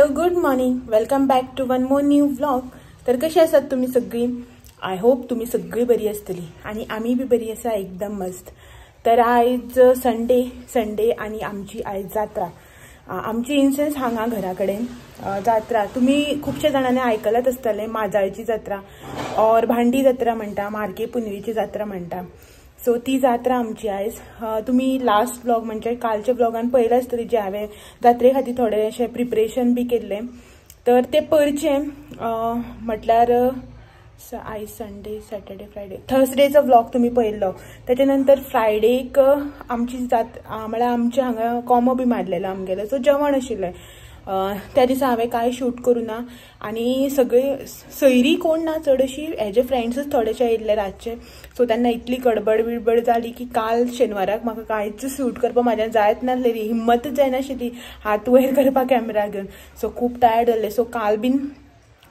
Hello good morning, welcome back to one more new vlog. तर कशी आसात तुम्ही सगळी? आय होप तुम्ही सगळी बरी असतली आणि आम्ही बी बरी आसा एकदम मस्त. तर आयज संडे आणि आमची आयज जात्रा. आमची इन्सेन्स हांगा घरा कडेन जात्रा. तुम्ही खूपशा जाणांनी आयकलात आसतले माजाळची जात्रा और भांडी जात्रा म्हणटा, मार्के पुनवेची जात्रा म्हणटा. सो ती जात्रा आमची आयज. तुम्ही लास्ट ब्लॉग म्हणजे कालच्या ब्लॉगान पळयलें आसतलें जे हांवें जात्रे खातीर थोडें अशें प्रिपरेशन बी केल्लें. तर ते पयरचें म्हटल्यार आयज संडे, सॅटर्डे, फ्रायडे, थर्सडेचो ब्लॉग तुम्ही पळयल्लो. त्याच्या नंतर फ्रायडेक आमची म्हळ्यार आमच्या हांगा कोमो बी मारलेलो आमगेलो. सो जेवण आशिल्लें. त्या दिसा हांवें कांय शूट करूं ना आनी सगळे सयरी कोण ना, चड अशी हेजे फ्रेंड्सच थोडेशे येयल्ले रातचे. सो तेन्ना इतली गडबड बिडबड जाली की काल शेनवाराक म्हाका कांयच शूट करपाक म्हाज्यान जायत नासलेली, हिम्मतच जायनाशिल्ली हात वयर करपाक कॅमेरा घेवन. सो खूब टायर्ड जाल्लें. सो काल बीन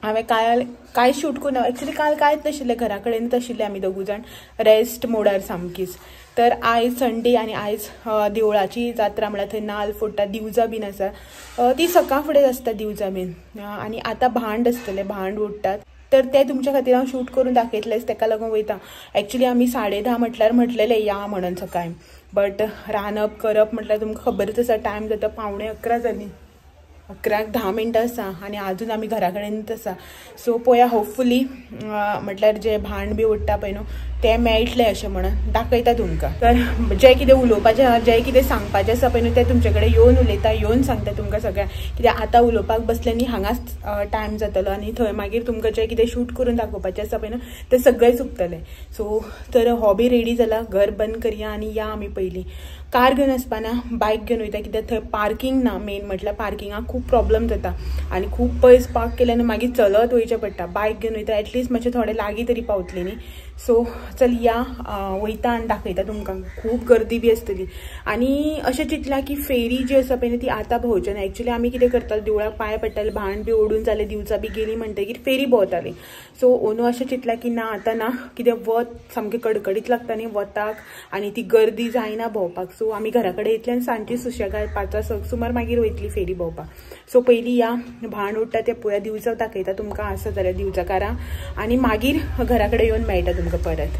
हांवें कांय शूट करूं. एक्चुअली काल कांयच नाशिल्लें, घरा कडेनच आशिल्ले आमी दोगूय जाण रेस्ट मोडार सामकीच. तर आयज संडे आणि आयज देवळाची जात्रा म्हळ्यार थंय नाल्ल फोडटा, दिवजां बीन आसा. ती सकाळ फुडें आसता दिवजां बीन. आनी आतां भांड आसतलें, भांड ओडटात. तर ते तुमच्या खातीर हांव शूट करून दाखयतलेंच, ताका लागून वयता. एक्चुअली आमी 10:30 म्हटलेलें या म्हणून सकाळी, बट रांदप करप म्हटल्यार तुमकां खबरच आसा टायम जाता 11:45 जाली. 11:10 आसा आनी अजून आमी घरा कडेनच आसा. सो पळया, होपफुली म्हटल्यार जे भांड बी ओडटा पळय न्हू ते मेळटलें अशें म्हणून दाखयता तुमकां. तर जें कितें उलोवपाचें, जें कितें सांगपाचें आसा पळय न्हू तें तुमचे कडेन येवन उलयता, येवन सांगता तुमकां सगळ्यांक. कित्याक आतां उलोवपाक बसलें न्ही हांगाच टायम जातलो आनी थंय मागीर तुमकां जें कितें शूट करून दाखोवपाचें आसा पळय न्हू तें सगळें चुकतलें. सो तर हो बी रेडी जाला, घर बंद करया आनी या आमी पयलीं. कार घेवन वचपाना, बायक घेवन वयता. कित्याक थंय पार्किंग ना. मेन म्हटल्यार पार्किंगाक खूब प्रॉब्लम जाता आनी खूब पयस पार्क केल्यान मागीर चलत वयचें पडटा. बायक घेवन वयता एटलीस्ट मातशें थोडें लागीं तरी पावतलीं न्ही. सो चल या वयता आनी दाखयता तुमकां. खूब गर्दी बी आसतली आनी अशें चिंतलां की फेरी जी आसा पळय न्ही ती आतां भोंवचें ना. एक्चुअली आमी कितें करताले, देवळाक पांय पडटाले, भांड बी ओडून जालें, दिवचां बी गेलीं म्हणटकीर फेरी भोंवतालीं. सो ओनू अशें चिंतलां की ना आतां ना, कित्याक वत सामकें कडकडीत लागता न्ही वताक आनी ती गर्दी जायना भोंवपाक. सो आमी घरा कडेन येतल्यान सांजची सुशेगाद 5 सुमार मागीर वयतली फेरी भोंवपाक. सो पयलीं या भांड ओडटा तें पळोवया, दिवजां दाखयता तुमकां आसा जाल्यार दिवजाकारां आनी मागीर घरा कडेन येवन मेळटा तुमकां परत.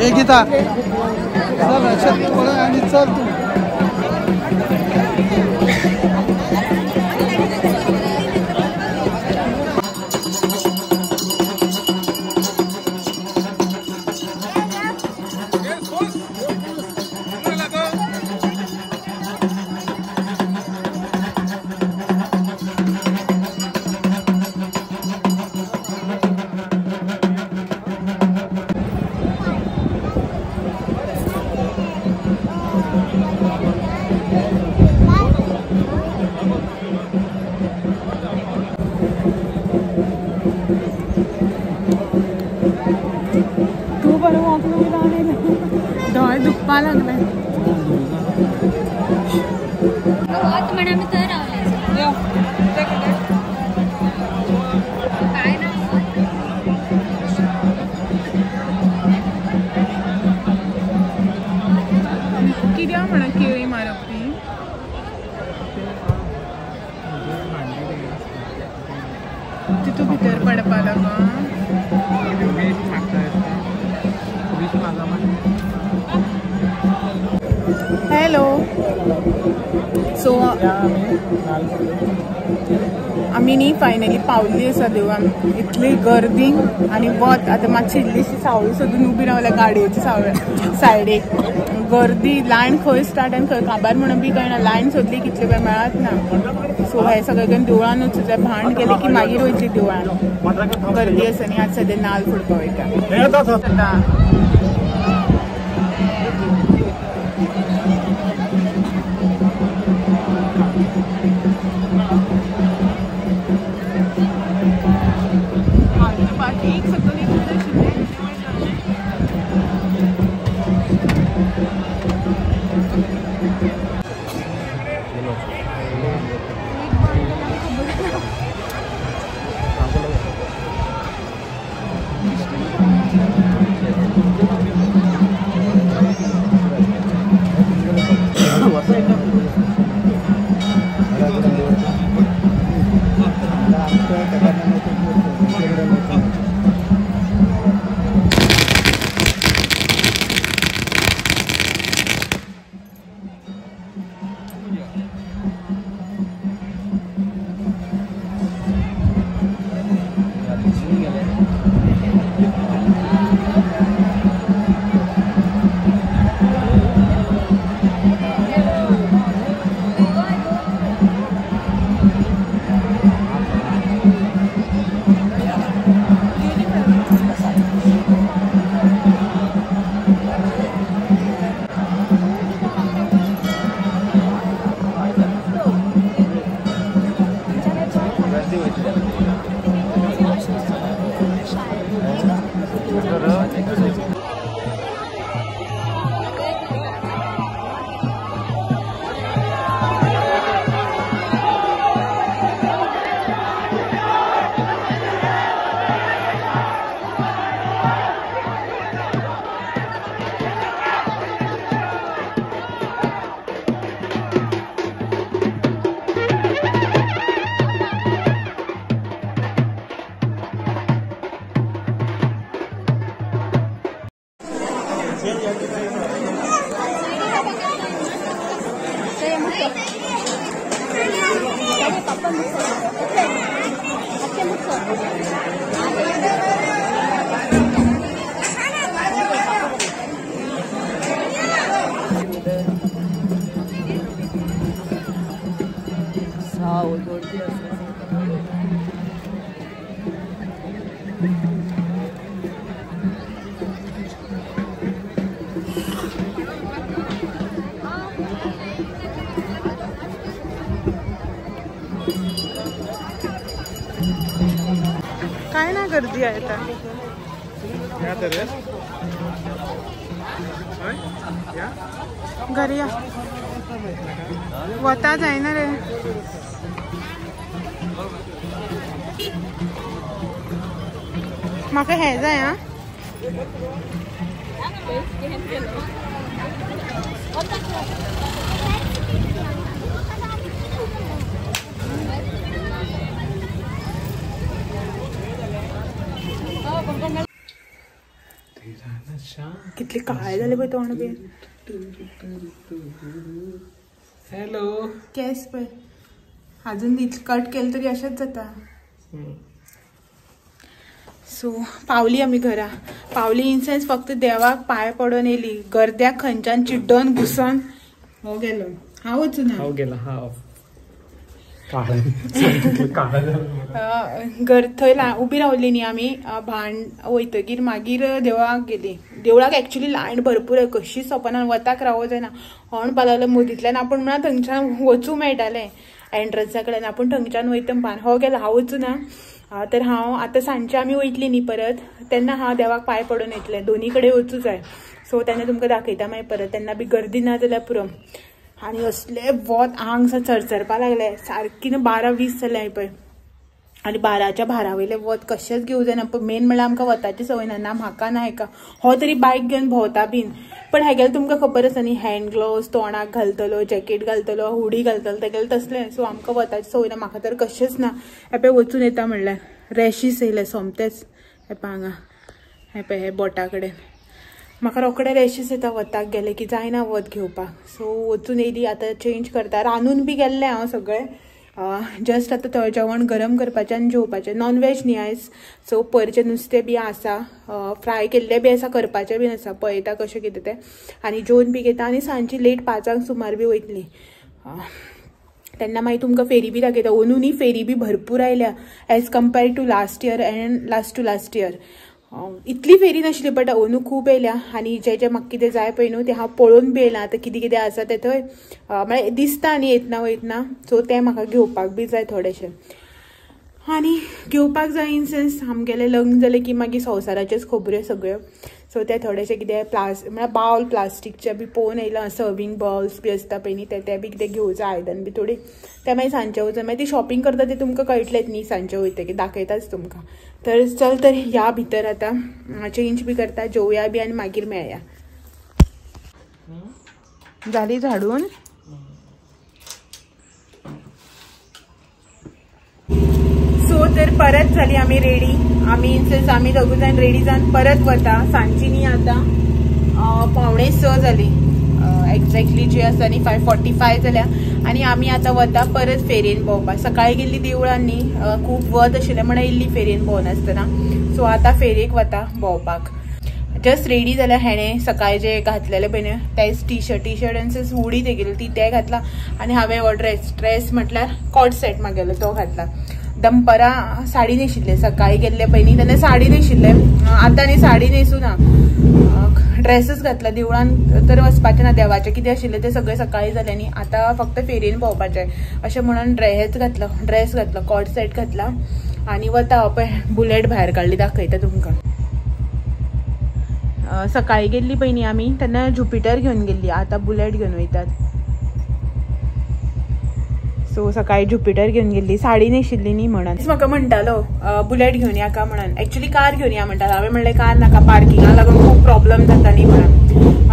एक गीता चल आणि चल तू. दुखपा लागलाय. काय ना सो आम्ही न्ही फायनली पावली आसा देवळान. इतली गर्दी आनी वत. आतां मातशी इल्लीशी सावळी सोदून उबी रावल्या गाडयेची सायडीक. गर्दी लायन खंय स्टार्ट आनी खंय काबार म्हणून बी कळना. लायन सोदली कितले वेळ मेळत ना. सो हे सगळे करून देवळान वचूं भांड गेले की मागीर वयतली देवळान. गर्दी आसा न्ही. आज सद्या नाल फोडपा वयता. काय ना गर्दी आहे आता. घरी वता जायना रे. म्हाका हे जाय. हा कितले काळे झाले पळय तोंड बी. हॅलो केस पळय अजून कट केलं तरी अशाच जाता. सो पावली आम्ही घरा. पावली इन सेन्स फक्त देवाक पाय पडून येली. गर्द्याक खंयच्यान चिड्डोन घुसोन हो गेलो. हांव वचूं ना. हांव गेला. हांव थंय उबी रावली न्ही आमी. भांड वयतगीर मागीर देवळाक गेली. देवळाक एक्चुली लायन भरपूर आहे. कशी सोपना वताक रावो जायना. हॉर्न पावलेलो मदींतल्यान आपूण म्हणा थंयच्यान वचूं मेळटालें एंट्रन्सा कडेन. आपूण थंयच्यान वयता पान हो गेलो. हांव वचूं ना. तर हांव आतां सांजचे आमी वयतली न्ही परत. तेन्ना हांव देवाक पांय पडून येतलें. दोनी कडेन वचूं जाय. सो तेन्ना तुमकां दाखयता मागीर परत. तेन्ना बी गर्दी ना जाल्यार पुरो. आनी असले वत आंग चरचरपा लागले. सारकी 12-20 जालें पळय. आनी 12च्या भारा वयले वत कशेंच घेवं जायना. मेन म्हणल्यार आमकां वताची संवय ना म्हाका ना हेका. हो तरी बायक घेवन भोंवता बीन. पण हेगेले तुमकां खबर आसा न्ही हँड ग्लोव्स तोंडाक घालतलो जॅकेट घालतलो हुडी घालतलो तेगेले तसलें. सो आमकां वताची संवय ना. म्हाका तर कशेंच ना. हे पळय वचून येता म्हणल्यार रॅशीस येयले सोमतेच. हे पळय हांगा हे पळय हे बोटा कडेन. म्हाका रोखडे रॅशीस येता वताक गेले की जायना वत घेवपाक. सो वचून येयली आतां चेंज करता. रांदून बी गेल्लें हांव सगळें. जस्ट आतां थंय जेवण गरम करपाचें आनी जेवपाचें. नॉन वेज न्ही आयज. सो पयरचें नुस्तें बी आसा, फ्राय केल्लें बी आसा, करपाचें बीन आसा. पळयता कशें कितें तें. आनी जेवन बी घेता आनी सांजची लेट 5 सुमार बी वयतली. तेन्ना मागीर तुमकां फेरी बी दाखयता. अंदू न्ही फेरी बी भरपूर आयल्या as compared to last year and last year. इतली फेरी नाशिल्ली बट अंदू खूब येयल्या. आनी जें म्हाका कितें जाय पळय न्हू तें हांव पळोवन बी येयलां. आतां कितें कितें आसा तें थंय म्हळ्यार दिसता न्ही येतना वयतना. सो तें म्हाका घेवपाक बी जाय थोडेशें. आनी घेवपाक जाय इन सेन्स आमगेलें लग्न जालें की मागीर संवसाराच्योच खबऱ्यो सगळ्यो. सो ते थोडेशें कितें म्हळ्यार बावल प्लास्टीकचे बी पळोवन येयलां. सर्वींग बाउल्स बी आसता पळय न्ही ते बी कितें घेवं जाय. आयदन बी थोडी ते मागीर सांजचे वचून मागीर ती शॉपिंग करता ते तुमकां कळटलेंच न्ही सांजचे वयतकीर दाखयताच तुमकां. तर चल तर या भितर आतां चेंज बी करता, जेवया बी आनी मागीर मेळया. जाली झाडून. सो तर परत जाली आमी रेडी. आमी इन सेन्स आमी दोगूय जाण रेडी जावन परत वता. सांजची न्ही आतां 5:45 जाली एक्झॅक्टली जी आसा न्ही 5:45 जाल्या. आनी आमी आतां वता परत फेरयेन भोंवपाक. सकाळीं गेल्ली देवळान न्ही खूब वत आशिल्लें म्हणून इल्ली फेरयेन भोंवनासतना. सो आतां फेरयेक वता भोंवपाक. जस्ट रेडी जाल्यार हेणें सकाळी जे घातलेलें पळय न्ही तेच टी शर्ट आनी उडी तेगेली ती तें घातला. आनी हांवें हो ड्रेस म्हटल्यार कॉट सेट म्हागेलो तो घातला. दनपारां साडी न्हेशिल्लें. सकाळीं गेल्लें पळय न्ही तेन्ना साडी न्हेशिल्लें. आतां न्ही साडी न्हेसूं ना, ड्रेसच घातला. देवळान तर वचपाचें ना, देवाचें कितें आशिल्लें तें सगळें सकाळीं जालें न्ही. आतां फक्त फेरयेन भोंवपाचें अशें म्हणून ड्रेस घातलो कॉट सेट घातला. आनी वता पळय बुलेट भायर काडली दाखयता तुमकां. सकाळीं गेल्ली पळय न्ही आमी तेन्ना ज्युपिटर घेवन गेल्ली. आतां बुलेट घेवन वयतात. सो सकाळी ज्युपिटर घेवन गेल्ली. साडी न्हेशिल्ली न्ही म्हणून म्हाका म्हणटालो बुलेट घेवन या का म्हणून. एक्चुअली कार घेवन या म्हणटालो. हांवें म्हणलें कार नाका, पार्किंगाक लागून खूब प्रॉब्लेम जाता न्ही म्हणून.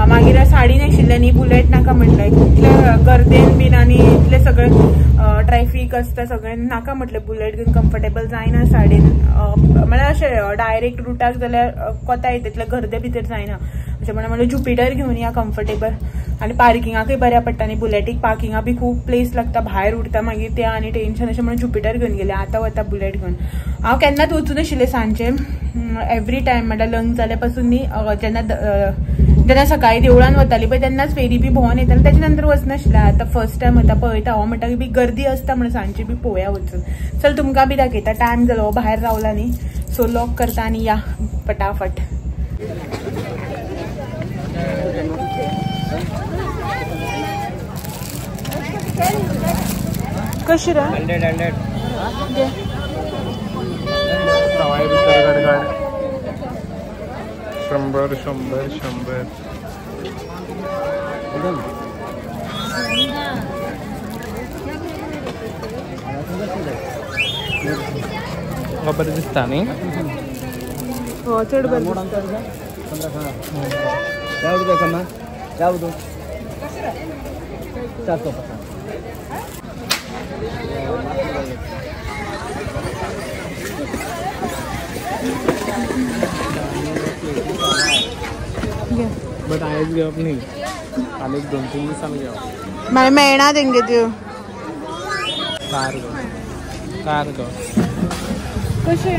मागीर साडी न्हेशिल्लें न्ही बुलेट नाका म्हणलें. इतले गर्देन बीन आनी इतलें सगळें ट्रॅफीक आसता सगळें नाका म्हटलें. बुलेट घेवन कम्फर्टेबल जायना साडीन. म्हळ्यार अशें डायरेक्ट रुटाक जाल्यार कोता येता तितले गर्दे भितर जायना अशें म्हणलें ज्युपिटर घेवन या कम्फर्टेबल. आनी पार्किंगाकूय बऱ्या पडटा न्ही. बुलेटीक पार्किंगाक बी खूब प्लेस लागता, भायर उरता मागीर तें आनी टेन्शन अशें म्हणून ज्युपिटर घेवन गेलें. आतां वता बुलेट घेवन. हांव केन्नाच वचून नाशिल्लें सांजचें. एवरी टायम म्हणल्यार लग्न जाल्या पासून न्ही जेन्ना सकाळीं देवळान वताली पळय तेन्नाच फेरी बी भोंवून येताली. तेच्या नंतर वचनाशिल्लें. आतां फर्स्ट टायम वता पळयता. हांव म्हणटा की बी गर्दी आसता म्हणून सांजची बी पळोवया वचून. चल तुमकां बी दाखयता. टायम जालो भायर रावला न्ही. सो लॉक करता आनी या फटाफट. कशी रे 100 बरें दिसता न्ही. हो चड बरें दिसता. बट आयज घेवप न्ही, आनी 2-3 दिसांनी घेवप. मागीर मेळना तेंगे त्यो. कार गो कशें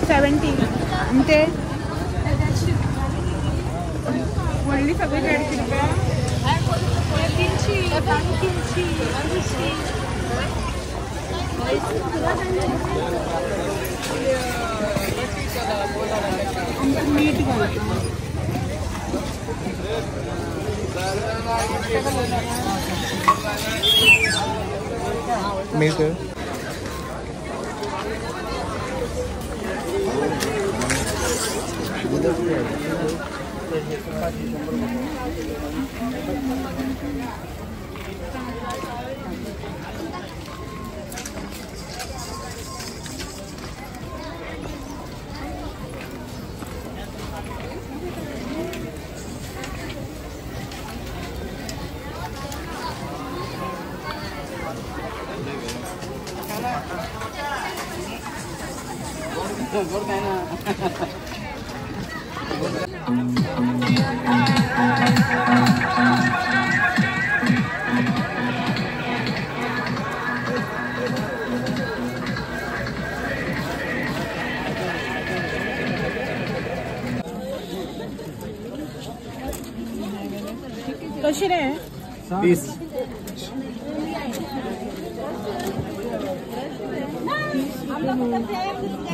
70 आनी ते व्हडली सगळी 150 रुपया. मीठ घालता. मीठ कशी रे 30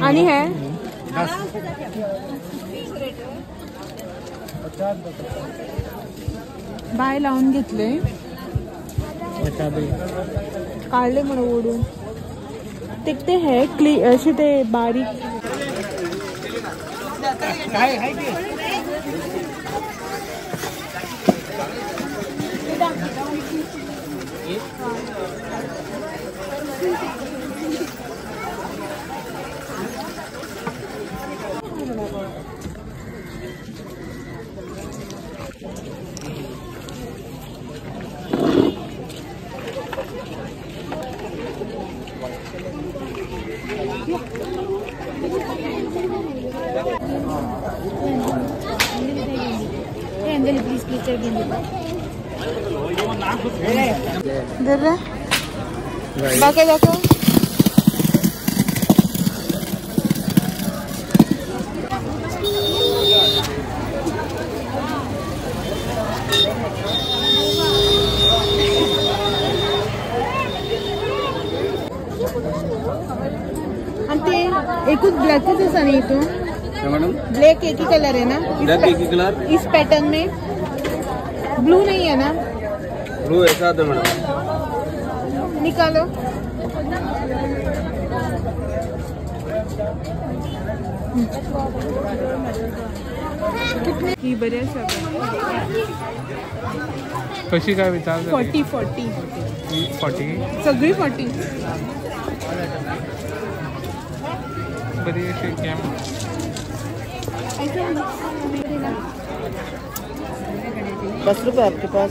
आणि हे बाय लावून घेतले काढले म्हणून ओढून ते हे असे ते बारीक बाकी दाखव आणि ते एकूच ब्लॅकच असा नाही तो मैडम ब्लैक एक ही कलर है ना ब्लैक एक ही कलर इस पैटर्न में ब्लू नहीं है ना ब्लू ऐसा आता मैडम निकालो ही बऱ्या कशी काय विचार 40 सगळी 40 बड़ी अशी कॅम 10 रुपये आपके पास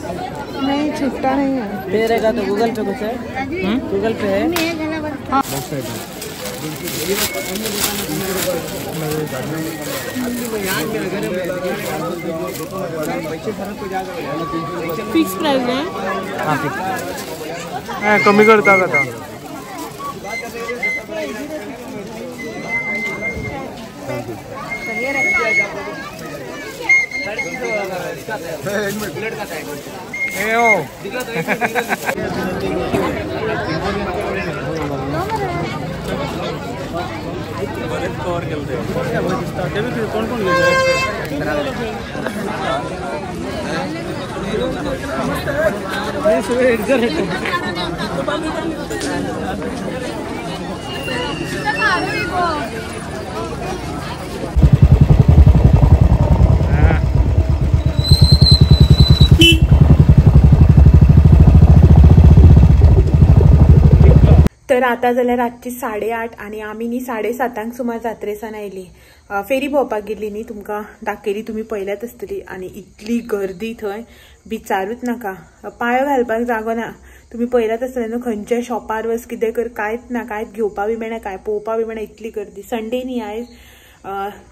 नहीं छुट्टा नहीं है पे रहेगा तो गूगल पे कुछ है गूगल पे है फिक्स प्राइस है कमी करता का कौन कौन तर आता जाल्यार रातची 8:30 आणि आमी न्ही 7:30 सुमार जात्रेसान आयली फेरी भोंवपाक गेल्ली न्ही तुमकां दाखयली तुमी पळयल्यात आसतली आणि इतली गर्दी थंय विचारूच नाका पांयो घालपाक जागो ना तुमी पळयल्यात आसतलें न्हू खंयच्या शॉपार वच कितें कर कांयच ना कांयच घेवपा बी मेळना काय पळोवपा बी मेळना इतली गर्दी संडे न्ही आयज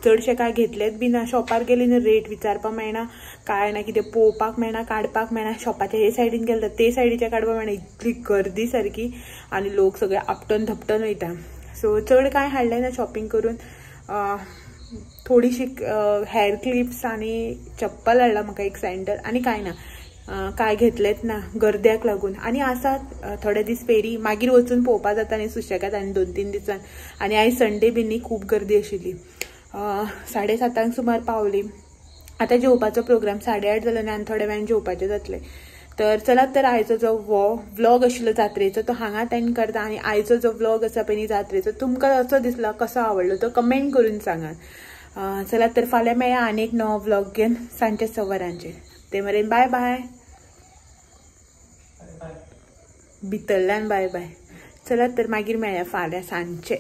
चडशे काय घेतलेच बी ना शॉपार गेली न्हू रेट विचारपाक मेळना काय ना कितें पळोवपाक मेळना काडपाक मेळना शॉपाच्या हे सायडीन गेले ते सायडीच्या काडपाक मेळना इतली गर्दी सारकी आणि लोक सगळे आपटन धपटन वयता सो चड काय हाडलें ना शॉपिंग करून थोडीशी हेअर क्लिप्स आणि चप्पल हाडला म्हाका एक सँडल आणि काय ना काय घेतलेच ना गर्द्याक लागून आणि आसात थोडे दीस फेरी मागीर वचून पळोवपा जाता आनी सुशेगाद आनी 2-3 दिसान आणि आयज संडे बी न्ही खूब गर्दी आशिल्ली 7:30 सुमार पावली आता जेवपाचो प्रोग्राम 8:30 जालो आनी थोड्या वेळान जेवपाचें जातलें तर चला तर आयचो जो व्लॉग आशिल्लो जात्रेचो तो हांगाच एंड करता आणि आयचो जो व्लॉग आसा पळय न्ही जात्रेचो तुमकां असो दिसला कसो आवडलो तो कमेंट करून सांगात चला तर फाल्यां मेळया आनी एक नवो व्लॉग घेवन सांजचे 6 वरांचेर ते मेरेन बाय बाय भितरल्यान बाय बाय चला तर मागीर मेळया फाल्यां सांजचे